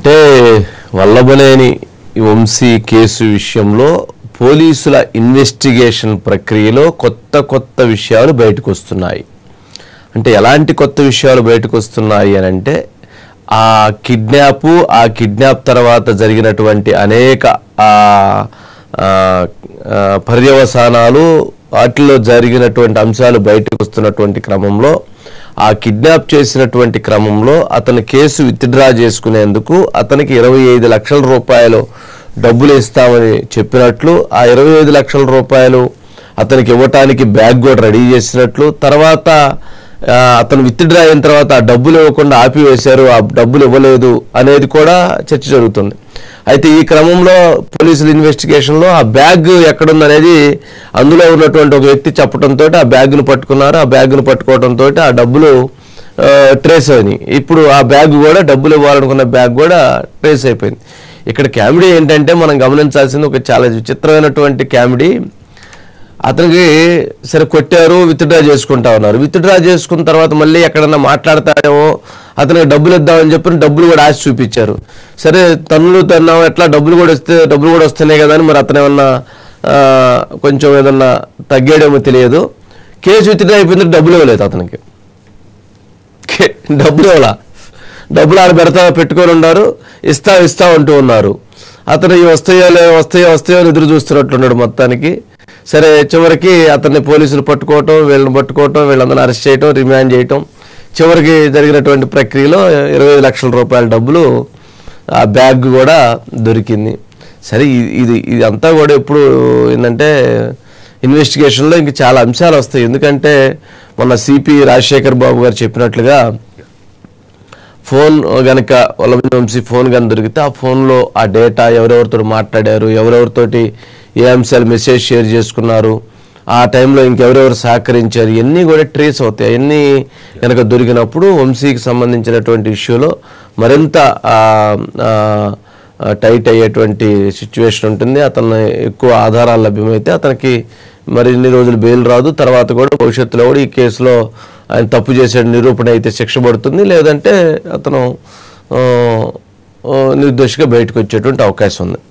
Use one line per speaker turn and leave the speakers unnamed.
అంటే వల్లభనేని వంశీ కేసు విషయంలో పోలీసుల ఇన్వెస్టిగేషన్ ప్రక్రియలో కొత్త విషయాలు బయటకు వస్తున్నాయి. అంటే ఎలాంటి కొత్త విషయాలు బయటకు వస్తున్నాయి అని అంటే ఆ కిడ్నాప్ తర్వాత జరిగినటువంటి అనేక పర్యవసానాలు వాటిలో జరిగినటువంటి అంశాలు బయటకు వస్తున్నటువంటి క్రమంలో ఆ కిడ్నాప్ చేసినటువంటి క్రమంలో అతని కేసు విత్డ్రా చేసుకునేందుకు అతనికి 25 లక్షల రూపాయలు డబ్బులు ఇస్తామని చెప్పినట్లు ఆ 25 లక్షల రూపాయలు అతనికి ఇవ్వటానికి బ్యాగ్ కూడా రెడీ చేసినట్లు తర్వాత అతను విత్డ్రా అయిన తర్వాత ఆ డబ్బులు ఇవ్వకుండా ఆపివేశారు, ఆ డబ్బులు ఇవ్వలేదు అనేది కూడా చర్చ జరుగుతుంది. అయితే ఈ క్రమంలో పోలీసుల ఇన్వెస్టిగేషన్లో ఆ బ్యాగ్ ఎక్కడుందనేది అందులో ఉన్నటువంటి ఒక వ్యక్తి చెప్పడంతో ఆ బ్యాగ్ను పట్టుకున్నారు. ఆ బ్యాగ్ను పట్టుకోవడంతో ఆ డబ్బులు ట్రేస్ అయినాయి. ఇప్పుడు ఆ బ్యాగ్ కూడా డబ్బులు ఇవ్వాలనుకున్న బ్యాగ్ కూడా ట్రేస్ అయిపోయింది. ఇక్కడ కామెడీ ఏంటంటే మనం గమనించాల్సింది ఒక చాలా విచిత్రమైనటువంటి కామెడీ. అతనికి సరే కొట్టారు, విత్డ్రా చేసుకుంటా ఉన్నారు. విత్డ్రా చేసుకున్న తర్వాత మళ్ళీ ఎక్కడన్నా మాట్లాడతాడేమో అతనికి డబ్బులు ఇద్దామని చెప్పి డబ్బులు కూడా ఆశ చూపించారు. సరే తన్నావు ఎట్లా డబ్బులు కూడా వస్తున్నాయి కదా అని మరి అతను ఏమన్నా కొంచెం ఏదన్నా తగ్గాడేమో తెలియదు. కేసు విత్డ్రా అయిపోయింది, డబ్బులు ఇవ్వలేదు అతనికి. డబ్బులు ఆడ పెట్టుకొని ఉన్నారు, ఇస్తా అంటూ ఉన్నారు. అతను వస్తాయో అని ఎదురు చూస్తున్నట్లున్నాడు మొత్తానికి. సరే చివరికి అతన్ని పోలీసులు పట్టుకోవటం, వీళ్ళందరినీ అరెస్ట్ చేయటం, రిమాండ్ చేయటం, చివరికి జరిగినటువంటి ప్రక్రియలో 25 లక్షల రూపాయల డబ్బులు ఆ బ్యాగ్ కూడా దొరికింది. సరే ఇది అంతా కూడా ఎప్పుడు ఏంటంటే ఇన్వెస్టిగేషన్లో ఇంక చాలా అంశాలు వస్తాయి. ఎందుకంటే మొన్న సిపి రాజశేఖర్ బాబు గారు చెప్పినట్లుగా ఫోన్ గనక వల్లభనేని వంశీ ఫోన్ కనుక దొరికితే ఆ ఫోన్లో ఆ డేటా ఎవరెవరితో మాట్లాడారు, ఎవరెవరితోటి ఏ అంశాలు మెసేజ్ షేర్ చేసుకున్నారు, ఆ టైంలో ఇంకెవరెవరు సహకరించారు, ఇవన్నీ కూడా ట్రేస్ అవుతాయి. అవన్నీ కనుక దొరికినప్పుడు వంశీకి సంబంధించినటువంటి ఇష్యూలో మరింత టైట్ అయ్యేటువంటి సిచ్యువేషన్ ఉంటుంది. అతను ఎక్కువ ఆధారాలు లభ్యమైతే అతనికి మరిన్ని రోజులు బెయిల్ రాదు. తర్వాత కూడా భవిష్యత్తులో కూడా ఈ కేసులో ఆయన తప్పు చేసే నిరూపణ అయితే శిక్ష పడుతుంది, లేదంటే అతను నిర్దోషిగా బయటకు వచ్చేటువంటి అవకాశం ఉంది.